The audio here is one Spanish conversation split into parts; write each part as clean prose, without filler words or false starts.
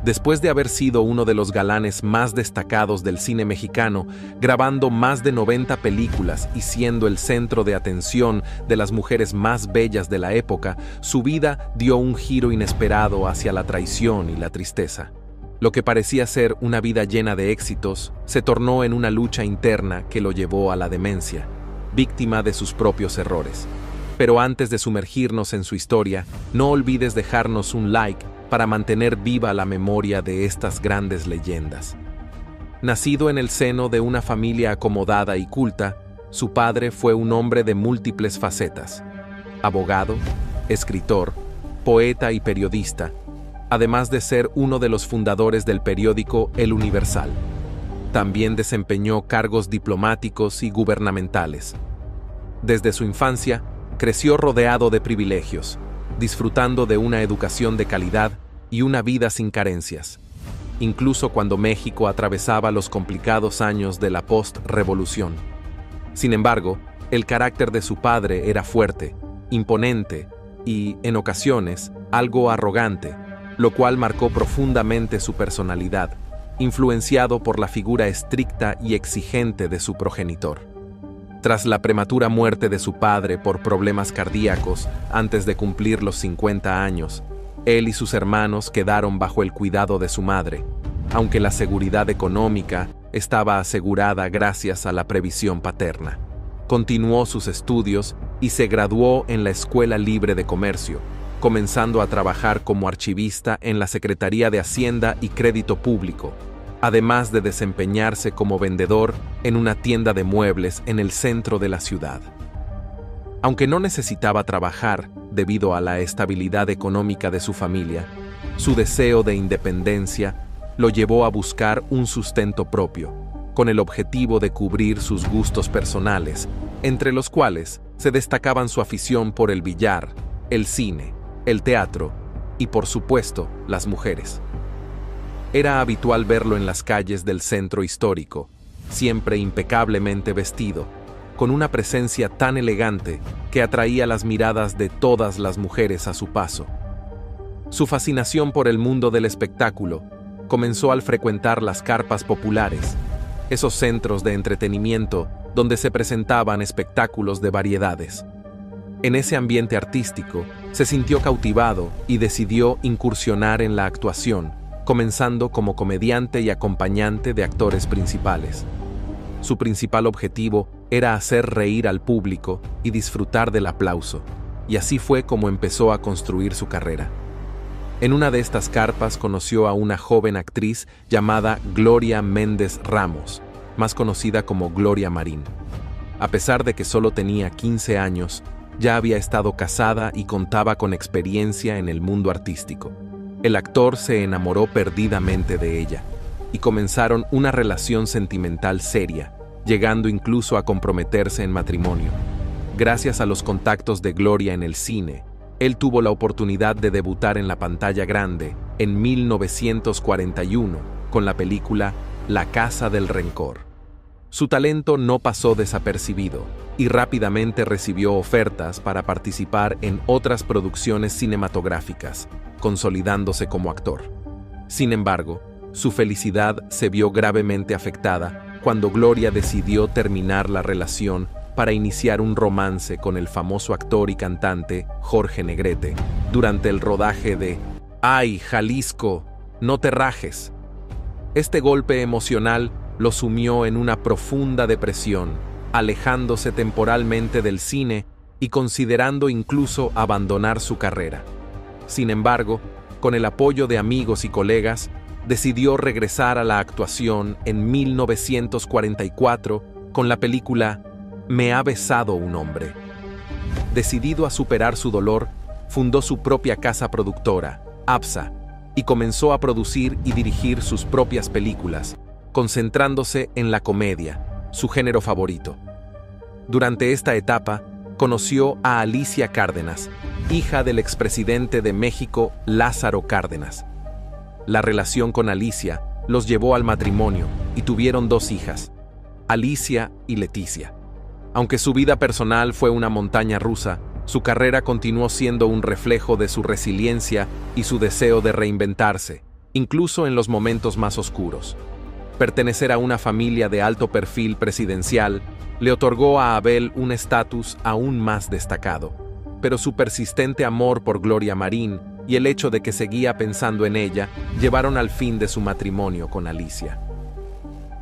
Después de haber sido uno de los galanes más destacados del cine mexicano, grabando más de 90 películas y siendo el centro de atención de las mujeres más bellas de la época, su vida dio un giro inesperado hacia la traición y la tristeza. Lo que parecía ser una vida llena de éxitos, se tornó en una lucha interna que lo llevó a la demencia, víctima de sus propios errores. Pero antes de sumergirnos en su historia, no olvides dejarnos un like para mantener viva la memoria de estas grandes leyendas. Nacido en el seno de una familia acomodada y culta, su padre fue un hombre de múltiples facetas: abogado, escritor, poeta y periodista, además de ser uno de los fundadores del periódico El Universal. También desempeñó cargos diplomáticos y gubernamentales. Desde su infancia, creció rodeado de privilegios, disfrutando de una educación de calidad y una vida sin carencias, incluso cuando México atravesaba los complicados años de la post-revolución. Sin embargo, el carácter de su padre era fuerte, imponente y, en ocasiones, algo arrogante, lo cual marcó profundamente su personalidad, influenciado por la figura estricta y exigente de su progenitor. Tras la prematura muerte de su padre por problemas cardíacos antes de cumplir los 50 años, él y sus hermanos quedaron bajo el cuidado de su madre, aunque la seguridad económica estaba asegurada gracias a la previsión paterna. Continuó sus estudios y se graduó en la Escuela Libre de Comercio, comenzando a trabajar como archivista en la Secretaría de Hacienda y Crédito Público, además de desempeñarse como vendedor en una tienda de muebles en el centro de la ciudad. Aunque no necesitaba trabajar debido a la estabilidad económica de su familia, su deseo de independencia lo llevó a buscar un sustento propio, con el objetivo de cubrir sus gustos personales, entre los cuales se destacaban su afición por el billar, el cine, el teatro y, por supuesto, las mujeres. Era habitual verlo en las calles del centro histórico, siempre impecablemente vestido, con una presencia tan elegante que atraía las miradas de todas las mujeres a su paso. Su fascinación por el mundo del espectáculo comenzó al frecuentar las carpas populares, esos centros de entretenimiento donde se presentaban espectáculos de variedades. En ese ambiente artístico, se sintió cautivado y decidió incursionar en la actuación, comenzando como comediante y acompañante de actores principales. Su principal objetivo era hacer reír al público y disfrutar del aplauso, y así fue como empezó a construir su carrera. En una de estas carpas conoció a una joven actriz llamada Gloria Méndez Ramos, más conocida como Gloria Marín. A pesar de que solo tenía 15 años, ya había estado casada y contaba con experiencia en el mundo artístico. El actor se enamoró perdidamente de ella, y comenzaron una relación sentimental seria, llegando incluso a comprometerse en matrimonio. Gracias a los contactos de Gloria en el cine, él tuvo la oportunidad de debutar en la pantalla grande en 1941 con la película La Casa del Rencor. Su talento no pasó desapercibido y rápidamente recibió ofertas para participar en otras producciones cinematográficas, consolidándose como actor. Sin embargo, su felicidad se vio gravemente afectada cuando Gloria decidió terminar la relación para iniciar un romance con el famoso actor y cantante Jorge Negrete durante el rodaje de ¡Ay, Jalisco, no te rajes! Este golpe emocional lo sumió en una profunda depresión, alejándose temporalmente del cine y considerando incluso abandonar su carrera. Sin embargo, con el apoyo de amigos y colegas, decidió regresar a la actuación en 1944 con la película Me ha besado un hombre. Decidido a superar su dolor, fundó su propia casa productora, APSA, y comenzó a producir y dirigir sus propias películas, concentrándose en la comedia, su género favorito. Durante esta etapa, conoció a Alicia Cárdenas, hija del expresidente de México, Lázaro Cárdenas. La relación con Alicia los llevó al matrimonio y tuvieron 2 hijas, Alicia y Leticia. Aunque su vida personal fue una montaña rusa, su carrera continuó siendo un reflejo de su resiliencia y su deseo de reinventarse, incluso en los momentos más oscuros. Pertenecer a una familia de alto perfil presidencial le otorgó a Abel un estatus aún más destacado, pero su persistente amor por Gloria Marín y el hecho de que seguía pensando en ella llevaron al fin de su matrimonio con Alicia.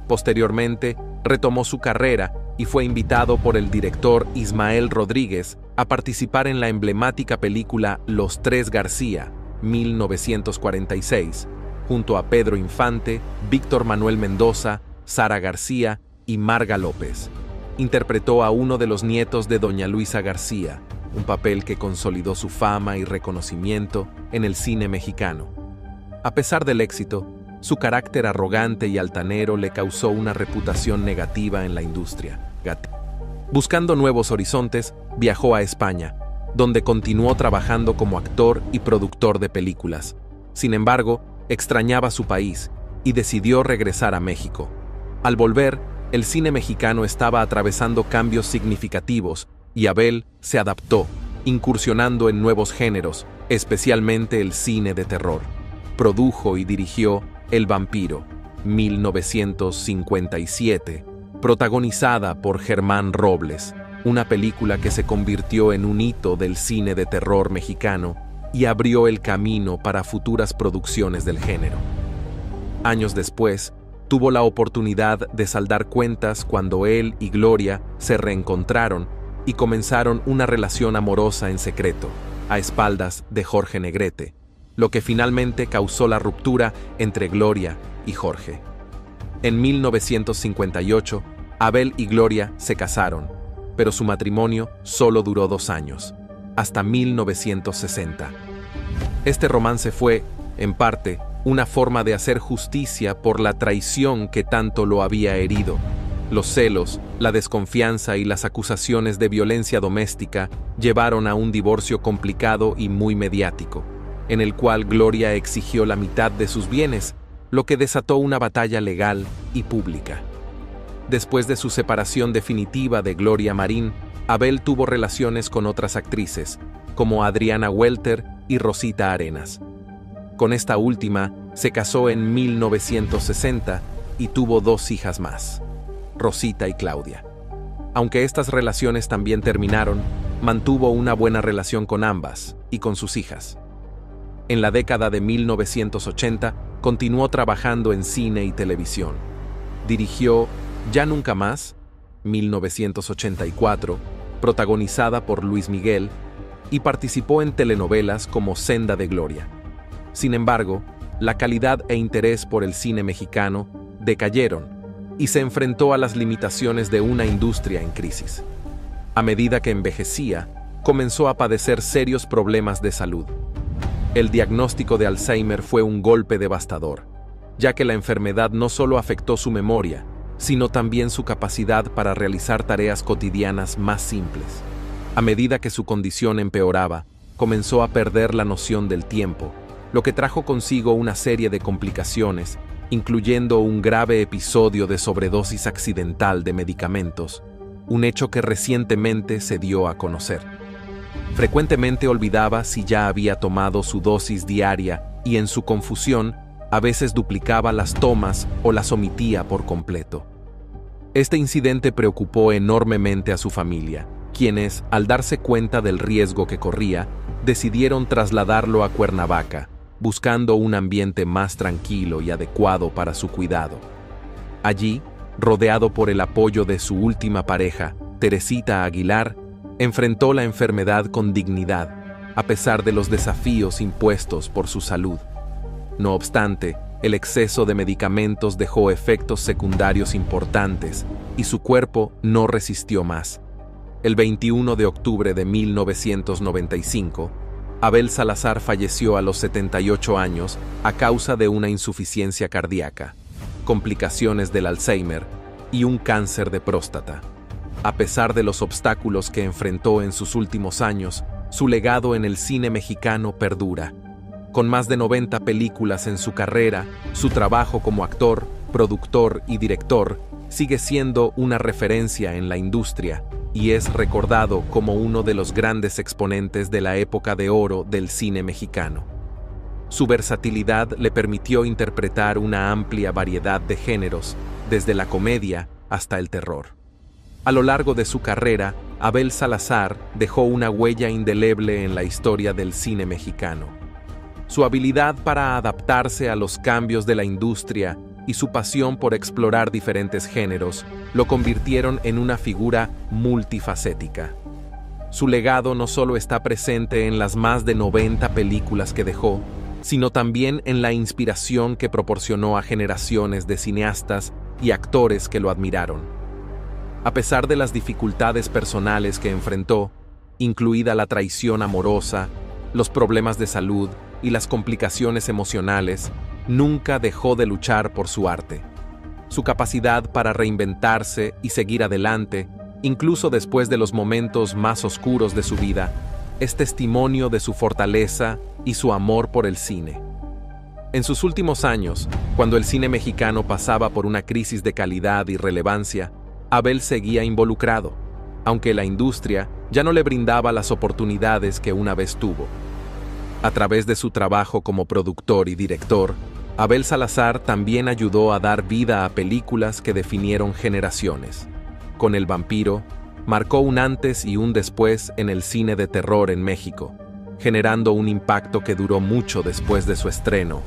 Posteriormente, retomó su carrera y fue invitado por el director Ismael Rodríguez a participar en la emblemática película Los Tres García, 1946, junto a Pedro Infante, Víctor Manuel Mendoza, Sara García y Marga López. Interpretó a uno de los nietos de doña Luisa García, un papel que consolidó su fama y reconocimiento en el cine mexicano. A pesar del éxito, su carácter arrogante y altanero le causó una reputación negativa en la industria. Buscando nuevos horizontes, viajó a España, donde continuó trabajando como actor y productor de películas. Sin embargo, extrañaba su país y decidió regresar a México. Al volver, el cine mexicano estaba atravesando cambios significativos y Abel se adaptó, incursionando en nuevos géneros, especialmente el cine de terror. Produjo y dirigió El Vampiro, 1957, protagonizada por Germán Robles, una película que se convirtió en un hito del cine de terror mexicano y abrió el camino para futuras producciones del género. Años después, tuvo la oportunidad de saldar cuentas cuando él y Gloria se reencontraron y comenzaron una relación amorosa en secreto, a espaldas de Jorge Negrete, lo que finalmente causó la ruptura entre Gloria y Jorge. En 1958, Abel y Gloria se casaron, pero su matrimonio solo duró 2 años, hasta 1960. Este romance fue, en parte, una forma de hacer justicia por la traición que tanto lo había herido. Los celos, la desconfianza y las acusaciones de violencia doméstica llevaron a un divorcio complicado y muy mediático, en el cual Gloria exigió la mitad de sus bienes, lo que desató una batalla legal y pública. Después de su separación definitiva de Gloria Marín, Abel tuvo relaciones con otras actrices, como Adriana Welter y Rosita Arenas. Con esta última, se casó en 1960 y tuvo 2 hijas más, Rosita y Claudia. Aunque estas relaciones también terminaron, mantuvo una buena relación con ambas y con sus hijas. En la década de 1980, continuó trabajando en cine y televisión. Dirigió Ya Nunca Más, 1984, protagonizada por Luis Miguel, y participó en telenovelas como Senda de Gloria. Sin embargo, la calidad e interés por el cine mexicano decayeron y se enfrentó a las limitaciones de una industria en crisis. A medida que envejecía, comenzó a padecer serios problemas de salud. El diagnóstico de Alzheimer fue un golpe devastador, ya que la enfermedad no solo afectó su memoria, sino también su capacidad para realizar tareas cotidianas más simples. A medida que su condición empeoraba, comenzó a perder la noción del tiempo, lo que trajo consigo una serie de complicaciones, incluyendo un grave episodio de sobredosis accidental de medicamentos, un hecho que recientemente se dio a conocer. Frecuentemente olvidaba si ya había tomado su dosis diaria y en su confusión, a veces duplicaba las tomas o las omitía por completo. Este incidente preocupó enormemente a su familia, quienes, al darse cuenta del riesgo que corría, decidieron trasladarlo a Cuernavaca, buscando un ambiente más tranquilo y adecuado para su cuidado. Allí, rodeado por el apoyo de su última pareja, Teresita Aguilar, enfrentó la enfermedad con dignidad, a pesar de los desafíos impuestos por su salud. No obstante, el exceso de medicamentos dejó efectos secundarios importantes y su cuerpo no resistió más. El 21 de octubre de 1995, Abel Salazar falleció a los 78 años a causa de una insuficiencia cardíaca, complicaciones del Alzheimer y un cáncer de próstata. A pesar de los obstáculos que enfrentó en sus últimos años, su legado en el cine mexicano perdura. Con más de 90 películas en su carrera, su trabajo como actor, productor y director sigue siendo una referencia en la industria y es recordado como uno de los grandes exponentes de la época de oro del cine mexicano. Su versatilidad le permitió interpretar una amplia variedad de géneros, desde la comedia hasta el terror. A lo largo de su carrera, Abel Salazar dejó una huella indeleble en la historia del cine mexicano. Su habilidad para adaptarse a los cambios de la industria y su pasión por explorar diferentes géneros lo convirtieron en una figura multifacética. Su legado no solo está presente en las más de 90 películas que dejó, sino también en la inspiración que proporcionó a generaciones de cineastas y actores que lo admiraron. A pesar de las dificultades personales que enfrentó, incluida la traición amorosa, los problemas de salud y las complicaciones emocionales, nunca dejó de luchar por su arte. Su capacidad para reinventarse y seguir adelante, incluso después de los momentos más oscuros de su vida, es testimonio de su fortaleza y su amor por el cine. En sus últimos años, cuando el cine mexicano pasaba por una crisis de calidad y relevancia, Abel seguía involucrado, aunque la industria ya no le brindaba las oportunidades que una vez tuvo. A través de su trabajo como productor y director, Abel Salazar también ayudó a dar vida a películas que definieron generaciones. Con El vampiro, marcó un antes y un después en el cine de terror en México, generando un impacto que duró mucho después de su estreno.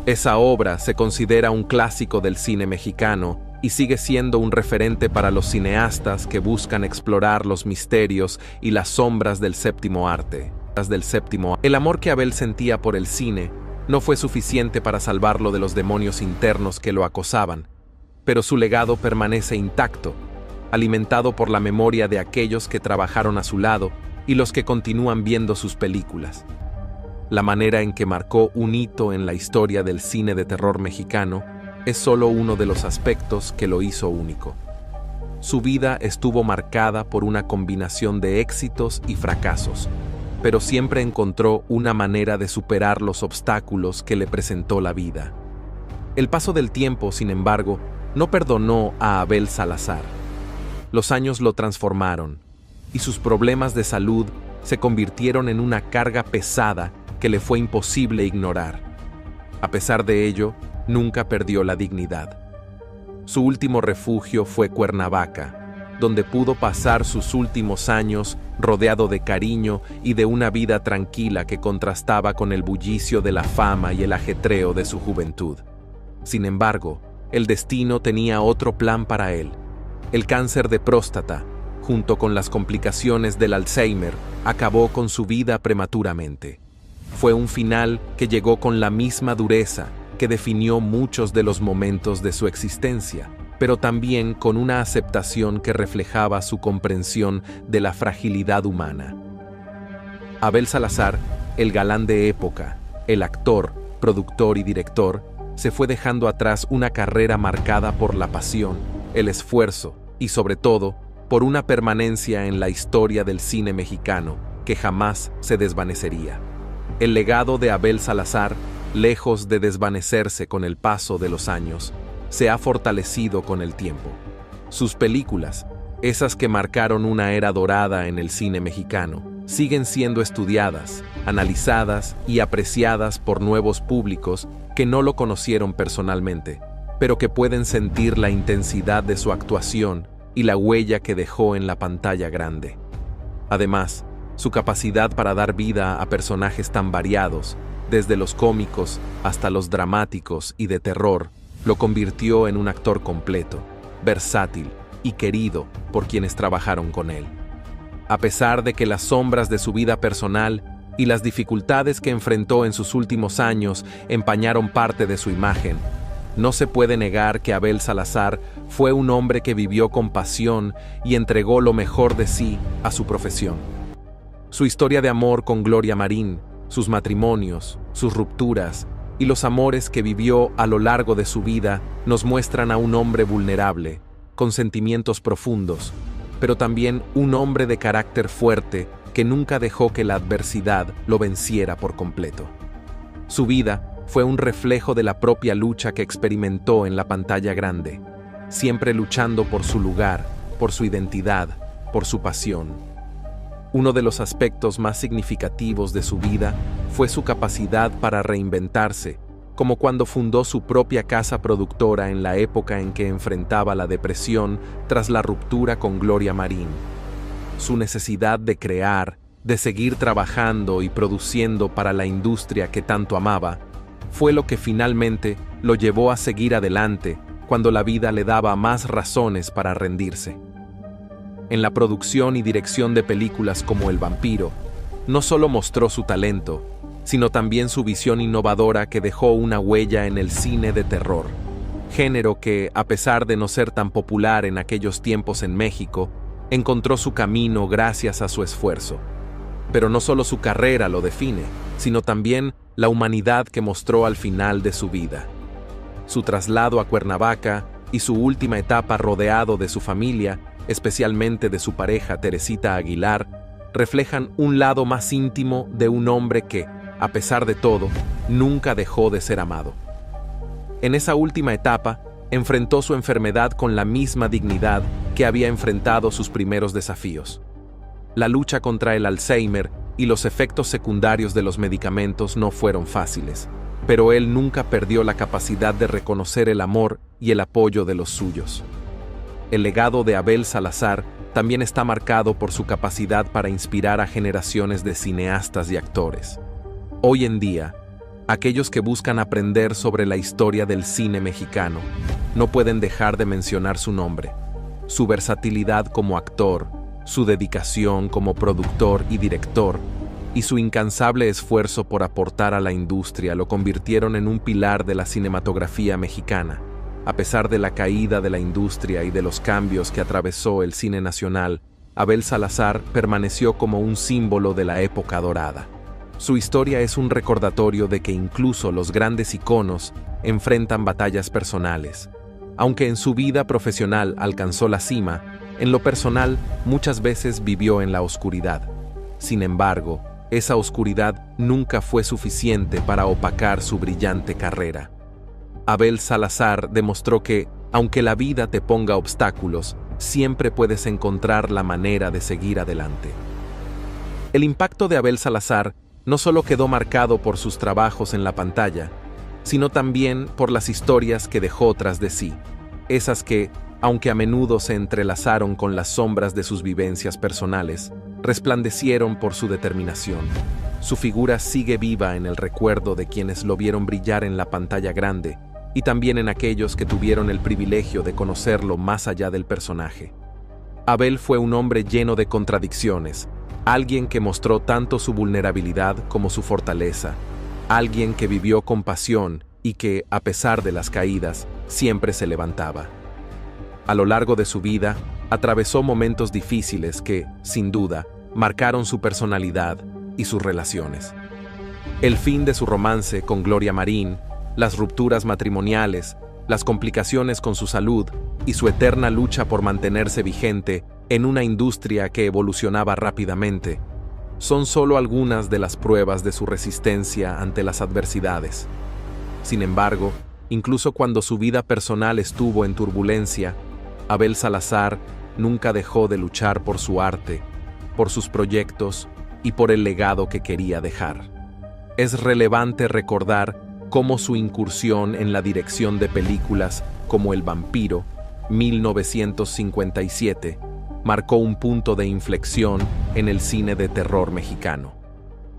Esa obra se considera un clásico del cine mexicano y sigue siendo un referente para los cineastas que buscan explorar los misterios y las sombras del séptimo arte. El amor que Abel sentía por el cine no fue suficiente para salvarlo de los demonios internos que lo acosaban, pero su legado permanece intacto, alimentado por la memoria de aquellos que trabajaron a su lado y los que continúan viendo sus películas. La manera en que marcó un hito en la historia del cine de terror mexicano es solo uno de los aspectos que lo hizo único. Su vida estuvo marcada por una combinación de éxitos y fracasos, pero siempre encontró una manera de superar los obstáculos que le presentó la vida. El paso del tiempo, sin embargo, no perdonó a Abel Salazar. Los años lo transformaron, y sus problemas de salud se convirtieron en una carga pesada que le fue imposible ignorar. A pesar de ello, nunca perdió la dignidad. Su último refugio fue Cuernavaca, donde pudo pasar sus últimos años rodeado de cariño y de una vida tranquila que contrastaba con el bullicio de la fama y el ajetreo de su juventud. Sin embargo, el destino tenía otro plan para él. El cáncer de próstata, junto con las complicaciones del Alzheimer, acabó con su vida prematuramente. Fue un final que llegó con la misma dureza que definió muchos de los momentos de su existencia, pero también con una aceptación que reflejaba su comprensión de la fragilidad humana. Abel Salazar, el galán de época, el actor, productor y director, se fue dejando atrás una carrera marcada por la pasión, el esfuerzo y, sobre todo, por una permanencia en la historia del cine mexicano que jamás se desvanecería. El legado de Abel Salazar, lejos de desvanecerse con el paso de los años, se ha fortalecido con el tiempo. Sus películas, esas que marcaron una era dorada en el cine mexicano, siguen siendo estudiadas, analizadas y apreciadas por nuevos públicos que no lo conocieron personalmente, pero que pueden sentir la intensidad de su actuación y la huella que dejó en la pantalla grande. Además, su capacidad para dar vida a personajes tan variados, desde los cómicos hasta los dramáticos y de terror, lo convirtió en un actor completo, versátil y querido por quienes trabajaron con él. A pesar de que las sombras de su vida personal y las dificultades que enfrentó en sus últimos años empañaron parte de su imagen, no se puede negar que Abel Salazar fue un hombre que vivió con pasión y entregó lo mejor de sí a su profesión. Su historia de amor con Gloria Marín, sus matrimonios, sus rupturas y los amores que vivió a lo largo de su vida nos muestran a un hombre vulnerable, con sentimientos profundos, pero también un hombre de carácter fuerte que nunca dejó que la adversidad lo venciera por completo. Su vida fue un reflejo de la propia lucha que experimentó en la pantalla grande, siempre luchando por su lugar, por su identidad, por su pasión. Uno de los aspectos más significativos de su vida fue su capacidad para reinventarse, como cuando fundó su propia casa productora en la época en que enfrentaba la depresión tras la ruptura con Gloria Marín. Su necesidad de crear, de seguir trabajando y produciendo para la industria que tanto amaba, fue lo que finalmente lo llevó a seguir adelante cuando la vida le daba más razones para rendirse. En la producción y dirección de películas como El Vampiro, no solo mostró su talento, sino también su visión innovadora que dejó una huella en el cine de terror, género que, a pesar de no ser tan popular en aquellos tiempos en México, encontró su camino gracias a su esfuerzo. Pero no solo su carrera lo define, sino también la humanidad que mostró al final de su vida. Su traslado a Cuernavaca y su última etapa rodeado de su familia, especialmente de su pareja Teresita Aguilar, reflejan un lado más íntimo de un hombre que, a pesar de todo, nunca dejó de ser amado. En esa última etapa, enfrentó su enfermedad con la misma dignidad que había enfrentado sus primeros desafíos. La lucha contra el Alzheimer y los efectos secundarios de los medicamentos no fueron fáciles, pero él nunca perdió la capacidad de reconocer el amor y el apoyo de los suyos. El legado de Abel Salazar también está marcado por su capacidad para inspirar a generaciones de cineastas y actores. Hoy en día, aquellos que buscan aprender sobre la historia del cine mexicano no pueden dejar de mencionar su nombre, su versatilidad como actor, su dedicación como productor y director, y su incansable esfuerzo por aportar a la industria lo convirtieron en un pilar de la cinematografía mexicana. A pesar de la caída de la industria y de los cambios que atravesó el cine nacional, Abel Salazar permaneció como un símbolo de la época dorada. Su historia es un recordatorio de que incluso los grandes iconos enfrentan batallas personales. Aunque en su vida profesional alcanzó la cima, en lo personal muchas veces vivió en la oscuridad. Sin embargo, esa oscuridad nunca fue suficiente para opacar su brillante carrera. Abel Salazar demostró que, aunque la vida te ponga obstáculos, siempre puedes encontrar la manera de seguir adelante. El impacto de Abel Salazar no solo quedó marcado por sus trabajos en la pantalla, sino también por las historias que dejó tras de sí, esas que, aunque a menudo se entrelazaron con las sombras de sus vivencias personales, resplandecieron por su determinación. Su figura sigue viva en el recuerdo de quienes lo vieron brillar en la pantalla grande y también en aquellos que tuvieron el privilegio de conocerlo más allá del personaje. Abel fue un hombre lleno de contradicciones, alguien que mostró tanto su vulnerabilidad como su fortaleza, alguien que vivió con pasión y que, a pesar de las caídas, siempre se levantaba. A lo largo de su vida, atravesó momentos difíciles que, sin duda, marcaron su personalidad y sus relaciones. El fin de su romance con Gloria Marín, las rupturas matrimoniales, las complicaciones con su salud y su eterna lucha por mantenerse vigente en una industria que evolucionaba rápidamente, son solo algunas de las pruebas de su resistencia ante las adversidades. Sin embargo, incluso cuando su vida personal estuvo en turbulencia, Abel Salazar nunca dejó de luchar por su arte, por sus proyectos y por el legado que quería dejar. Es relevante recordar cómo su incursión en la dirección de películas como El Vampiro, 1957, marcó un punto de inflexión en el cine de terror mexicano.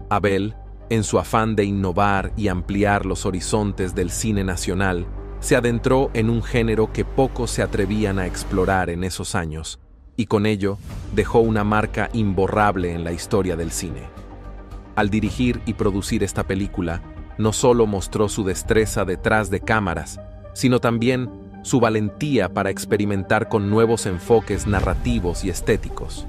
Abel, en su afán de innovar y ampliar los horizontes del cine nacional, se adentró en un género que pocos se atrevían a explorar en esos años, y con ello dejó una marca imborrable en la historia del cine. Al dirigir y producir esta película, no solo mostró su destreza detrás de cámaras, sino también su valentía para experimentar con nuevos enfoques narrativos y estéticos.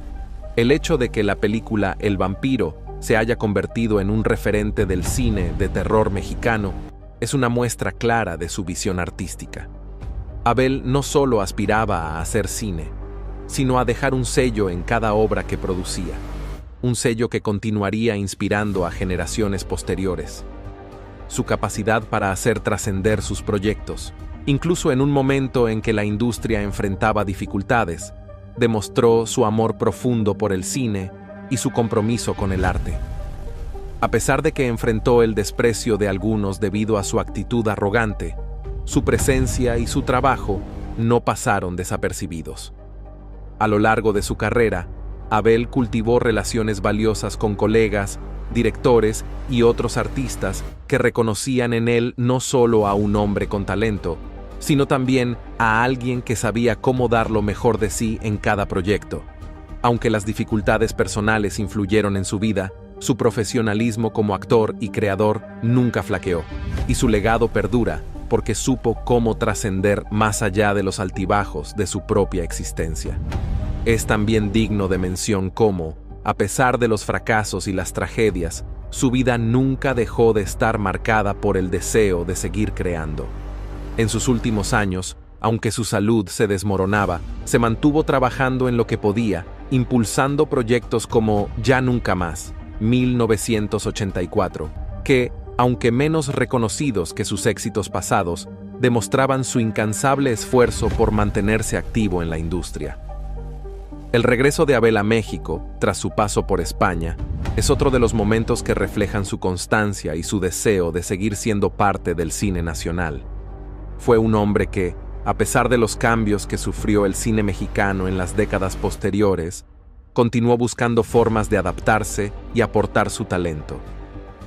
El hecho de que la película El Vampiro se haya convertido en un referente del cine de terror mexicano es una muestra clara de su visión artística. Abel no solo aspiraba a hacer cine, sino a dejar un sello en cada obra que producía, un sello que continuaría inspirando a generaciones posteriores. Su capacidad para hacer trascender sus proyectos, incluso en un momento en que la industria enfrentaba dificultades, demostró su amor profundo por el cine y su compromiso con el arte. A pesar de que enfrentó el desprecio de algunos debido a su actitud arrogante, su presencia y su trabajo no pasaron desapercibidos. A lo largo de su carrera, Abel cultivó relaciones valiosas con colegas, directores y otros artistas que reconocían en él no solo a un hombre con talento, sino también a alguien que sabía cómo dar lo mejor de sí en cada proyecto. Aunque las dificultades personales influyeron en su vida, su profesionalismo como actor y creador nunca flaqueó, y su legado perdura porque supo cómo trascender más allá de los altibajos de su propia existencia. Es también digno de mención cómo, a pesar de los fracasos y las tragedias, su vida nunca dejó de estar marcada por el deseo de seguir creando. En sus últimos años, aunque su salud se desmoronaba, se mantuvo trabajando en lo que podía, impulsando proyectos como Ya Nunca Más, 1984, que, aunque menos reconocidos que sus éxitos pasados, demostraban su incansable esfuerzo por mantenerse activo en la industria. El regreso de Abel a México, tras su paso por España, es otro de los momentos que reflejan su constancia y su deseo de seguir siendo parte del cine nacional. Fue un hombre que, a pesar de los cambios que sufrió el cine mexicano en las décadas posteriores, continuó buscando formas de adaptarse y aportar su talento.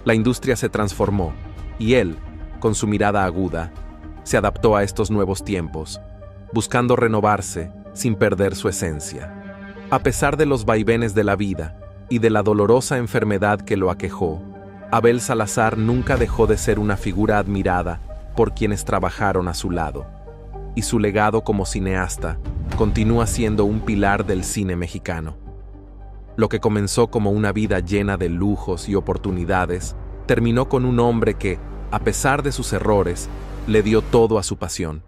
La industria se transformó, y él, con su mirada aguda, se adaptó a estos nuevos tiempos, buscando renovarse sin perder su esencia. A pesar de los vaivenes de la vida y de la dolorosa enfermedad que lo aquejó, Abel Salazar nunca dejó de ser una figura admirada por quienes trabajaron a su lado, y su legado como cineasta continúa siendo un pilar del cine mexicano. Lo que comenzó como una vida llena de lujos y oportunidades, terminó con un hombre que, a pesar de sus errores, le dio todo a su pasión: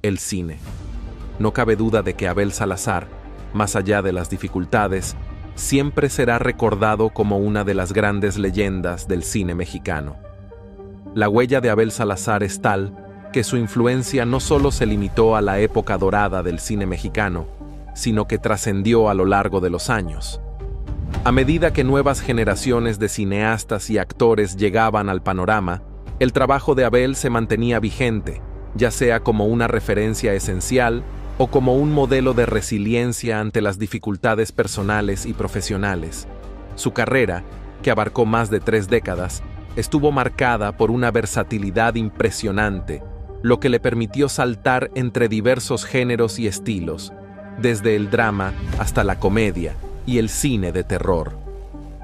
el cine. No cabe duda de que Abel Salazar, más allá de las dificultades, siempre será recordado como una de las grandes leyendas del cine mexicano. La huella de Abel Salazar es tal que su influencia no solo se limitó a la época dorada del cine mexicano, sino que trascendió a lo largo de los años. A medida que nuevas generaciones de cineastas y actores llegaban al panorama, el trabajo de Abel se mantenía vigente, ya sea como una referencia esencial o como un modelo de resiliencia ante las dificultades personales y profesionales. Su carrera, que abarcó más de 3 décadas, estuvo marcada por una versatilidad impresionante, lo que le permitió saltar entre diversos géneros y estilos, desde el drama hasta la comedia y el cine de terror.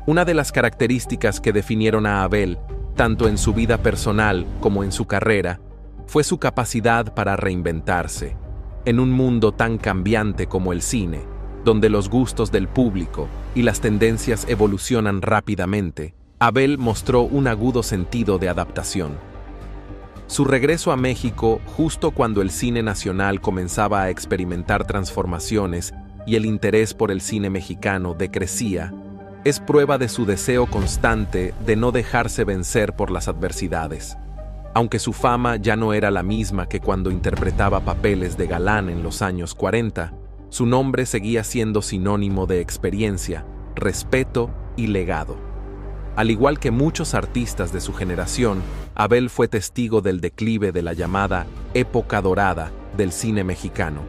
Una de las características que definieron a Abel, tanto en su vida personal como en su carrera, fue su capacidad para reinventarse. En un mundo tan cambiante como el cine, donde los gustos del público y las tendencias evolucionan rápidamente, Abel mostró un agudo sentido de adaptación. Su regreso a México justo cuando el cine nacional comenzaba a experimentar transformaciones y el interés por el cine mexicano decrecía, es prueba de su deseo constante de no dejarse vencer por las adversidades. Aunque su fama ya no era la misma que cuando interpretaba papeles de galán en los años 40, su nombre seguía siendo sinónimo de experiencia, respeto y legado. Al igual que muchos artistas de su generación, Abel fue testigo del declive de la llamada época dorada del cine mexicano,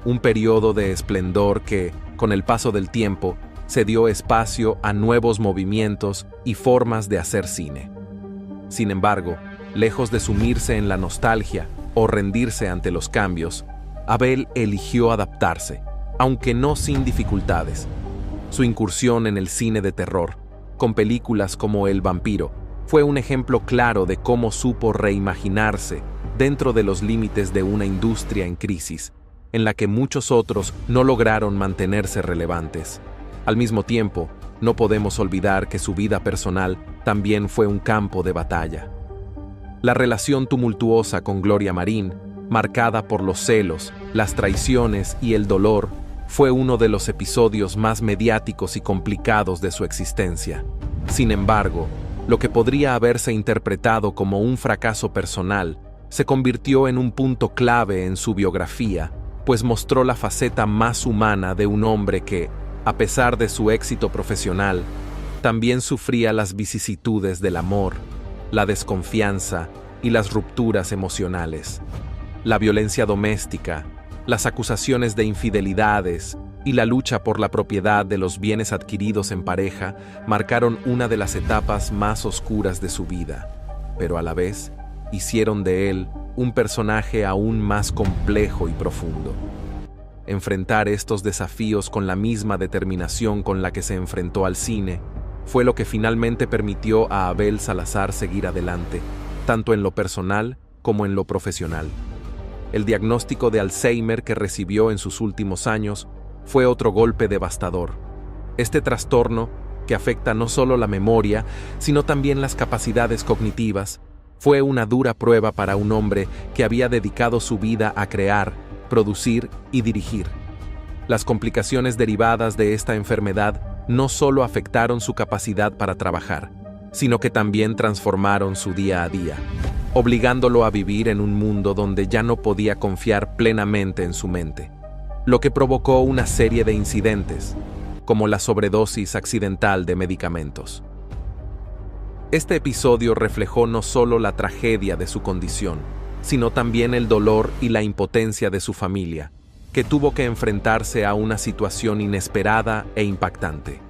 un periodo de esplendor que, con el paso del tiempo, se dio espacio a nuevos movimientos y formas de hacer cine. Sin embargo, lejos de sumirse en la nostalgia o rendirse ante los cambios, Abel eligió adaptarse, aunque no sin dificultades. Su incursión en el cine de terror, con películas como El vampiro, fue un ejemplo claro de cómo supo reimaginarse dentro de los límites de una industria en crisis, en la que muchos otros no lograron mantenerse relevantes. Al mismo tiempo, no podemos olvidar que su vida personal también fue un campo de batalla. La relación tumultuosa con Gloria Marín, marcada por los celos, las traiciones y el dolor, fue uno de los episodios más mediáticos y complicados de su existencia. Sin embargo, lo que podría haberse interpretado como un fracaso personal se convirtió en un punto clave en su biografía, pues mostró la faceta más humana de un hombre que, a pesar de su éxito profesional, también sufría las vicisitudes del amor, la desconfianza y las rupturas emocionales. La violencia doméstica, las acusaciones de infidelidades y la lucha por la propiedad de los bienes adquiridos en pareja marcaron una de las etapas más oscuras de su vida, pero a la vez hicieron de él un personaje aún más complejo y profundo. Enfrentar estos desafíos con la misma determinación con la que se enfrentó al cine fue lo que finalmente permitió a Abel Salazar seguir adelante, tanto en lo personal como en lo profesional. El diagnóstico de Alzheimer que recibió en sus últimos años fue otro golpe devastador. Este trastorno, que afecta no solo la memoria, sino también las capacidades cognitivas, fue una dura prueba para un hombre que había dedicado su vida a crear, producir y dirigir. Las complicaciones derivadas de esta enfermedad no solo afectaron su capacidad para trabajar, sino que también transformaron su día a día, obligándolo a vivir en un mundo donde ya no podía confiar plenamente en su mente, lo que provocó una serie de incidentes, como la sobredosis accidental de medicamentos. Este episodio reflejó no solo la tragedia de su condición, sino también el dolor y la impotencia de su familia, que tuvo que enfrentarse a una situación inesperada e impactante.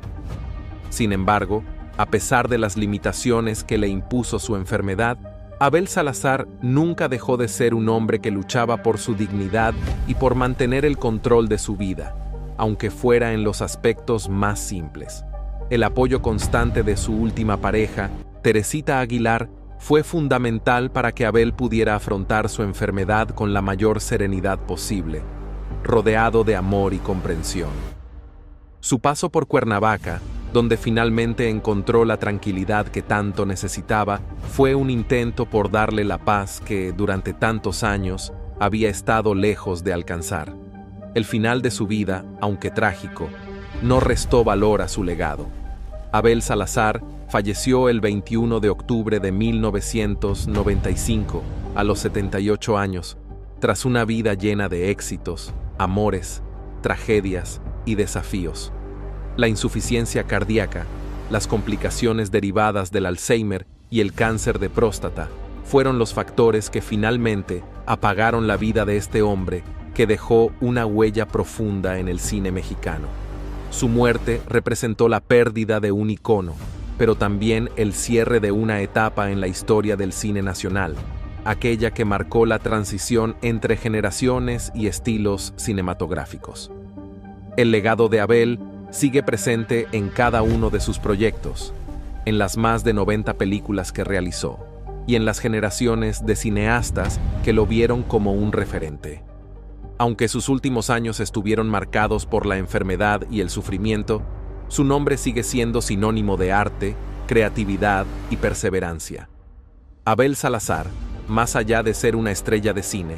Sin embargo, a pesar de las limitaciones que le impuso su enfermedad, Abel Salazar nunca dejó de ser un hombre que luchaba por su dignidad y por mantener el control de su vida, aunque fuera en los aspectos más simples. El apoyo constante de su última pareja, Teresita Aguilar, fue fundamental para que Abel pudiera afrontar su enfermedad con la mayor serenidad posible, rodeado de amor y comprensión. Su paso por Cuernavaca, donde finalmente encontró la tranquilidad que tanto necesitaba, fue un intento por darle la paz que, durante tantos años, había estado lejos de alcanzar. El final de su vida, aunque trágico, no restó valor a su legado. Abel Salazar falleció el 21 de octubre de 1995, a los 78 años, tras una vida llena de éxitos, amores, tragedias y desafíos. La insuficiencia cardíaca, las complicaciones derivadas del Alzheimer y el cáncer de próstata fueron los factores que finalmente apagaron la vida de este hombre que dejó una huella profunda en el cine mexicano. Su muerte representó la pérdida de un icono, pero también el cierre de una etapa en la historia del cine nacional, aquella que marcó la transición entre generaciones y estilos cinematográficos. El legado de Abel sigue presente en cada uno de sus proyectos, en las más de 90 películas que realizó, y en las generaciones de cineastas que lo vieron como un referente. Aunque sus últimos años estuvieron marcados por la enfermedad y el sufrimiento, su nombre sigue siendo sinónimo de arte, creatividad y perseverancia. Abel Salazar, más allá de ser una estrella de cine,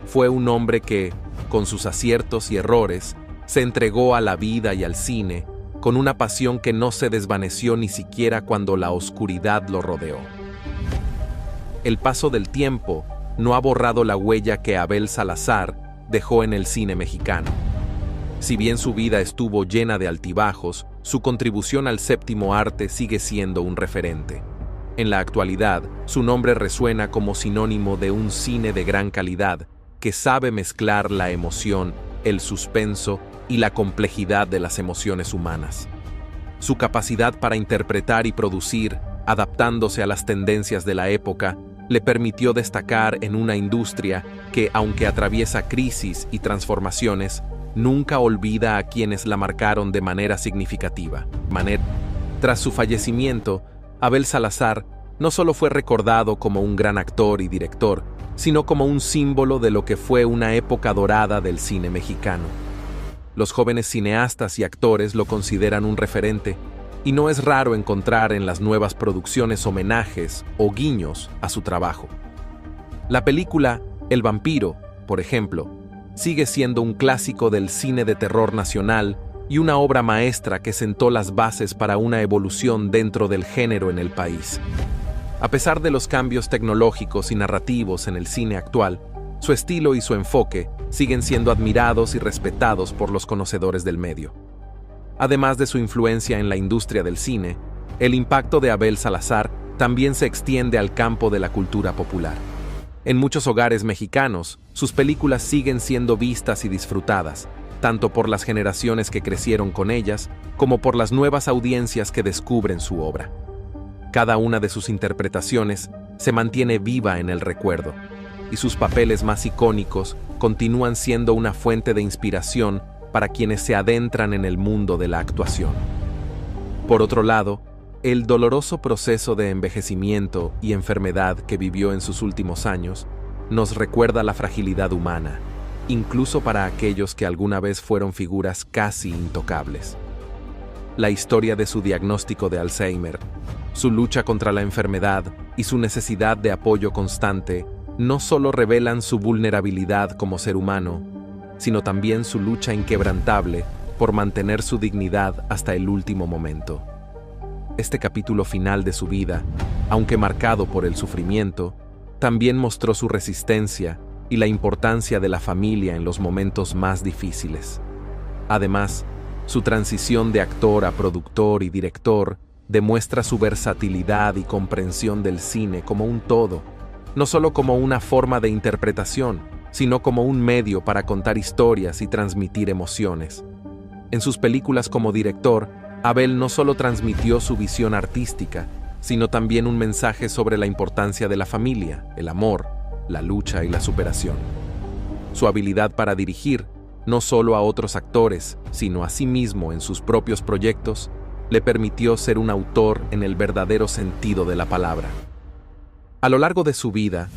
fue un hombre que, con sus aciertos y errores, se entregó a la vida y al cine con una pasión que no se desvaneció ni siquiera cuando la oscuridad lo rodeó. El paso del tiempo no ha borrado la huella que Abel Salazar dejó en el cine mexicano. Si bien su vida estuvo llena de altibajos, su contribución al séptimo arte sigue siendo un referente. En la actualidad, su nombre resuena como sinónimo de un cine de gran calidad que sabe mezclar la emoción, el suspenso y la complejidad de las emociones humanas. Su capacidad para interpretar y producir, adaptándose a las tendencias de la época, le permitió destacar en una industria que, aunque atraviesa crisis y transformaciones, nunca olvida a quienes la marcaron de manera significativa. Tras su fallecimiento, Abel Salazar no solo fue recordado como un gran actor y director, sino como un símbolo de lo que fue una época dorada del cine mexicano. Los jóvenes cineastas y actores lo consideran un referente, y no es raro encontrar en las nuevas producciones homenajes o guiños a su trabajo. La película El vampiro, por ejemplo, sigue siendo un clásico del cine de terror nacional y una obra maestra que sentó las bases para una evolución dentro del género en el país. A pesar de los cambios tecnológicos y narrativos en el cine actual, su estilo y su enfoque siguen siendo admirados y respetados por los conocedores del medio. Además de su influencia en la industria del cine, El impacto de Abel Salazar también se extiende al campo de la cultura popular. En muchos hogares mexicanos, sus películas siguen siendo vistas y disfrutadas, tanto por las generaciones que crecieron con ellas, como por las nuevas audiencias que descubren su obra. Cada una de sus interpretaciones se mantiene viva en el recuerdo, y sus papeles más icónicos continúan siendo una fuente de inspiración para quienes se adentran en el mundo de la actuación. Por otro lado, el doloroso proceso de envejecimiento y enfermedad que vivió en sus últimos años nos recuerda la fragilidad humana, incluso para aquellos que alguna vez fueron figuras casi intocables. La historia de su diagnóstico de Alzheimer, su lucha contra la enfermedad y su necesidad de apoyo constante no solo revelan su vulnerabilidad como ser humano, sino también su lucha inquebrantable por mantener su dignidad hasta el último momento. Este capítulo final de su vida, aunque marcado por el sufrimiento, también mostró su resistencia y la importancia de la familia en los momentos más difíciles. Además, su transición de actor a productor y director demuestra su versatilidad y comprensión del cine como un todo, no solo como una forma de interpretación, sino como un medio para contar historias y transmitir emociones. En sus películas como director, Abel no solo transmitió su visión artística, sino también un mensaje sobre la importancia de la familia, el amor, la lucha y la superación. Su habilidad para dirigir, no solo a otros actores, sino a sí mismo en sus propios proyectos, le permitió ser un autor en el verdadero sentido de la palabra. A lo largo de su vida,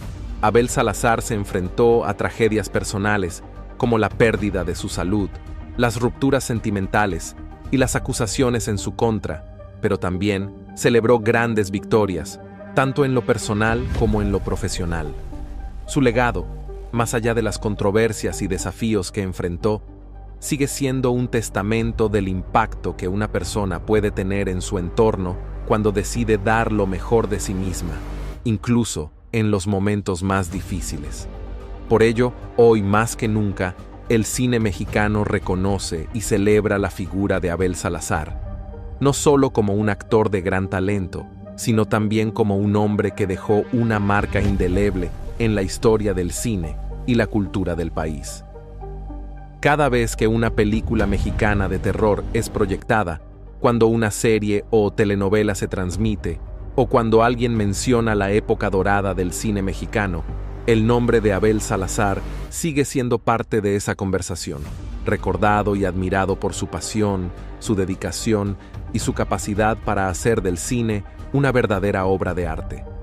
Abel Salazar se enfrentó a tragedias personales, como la pérdida de su salud, las rupturas sentimentales y las acusaciones en su contra, pero también celebró grandes victorias, tanto en lo personal como en lo profesional. Su legado, más allá de las controversias y desafíos que enfrentó, sigue siendo un testamento del impacto que una persona puede tener en su entorno cuando decide dar lo mejor de sí misma, incluso en los momentos más difíciles. Por ello, hoy más que nunca, el cine mexicano reconoce y celebra la figura de Abel Salazar, no solo como un actor de gran talento, sino también como un hombre que dejó una marca indeleble en la historia del cine y la cultura del país. Cada vez que una película mexicana de terror es proyectada, cuando una serie o telenovela se transmite, o cuando alguien menciona la época dorada del cine mexicano, el nombre de Abel Salazar sigue siendo parte de esa conversación, recordado y admirado por su pasión, su dedicación y su capacidad para hacer del cine una verdadera obra de arte.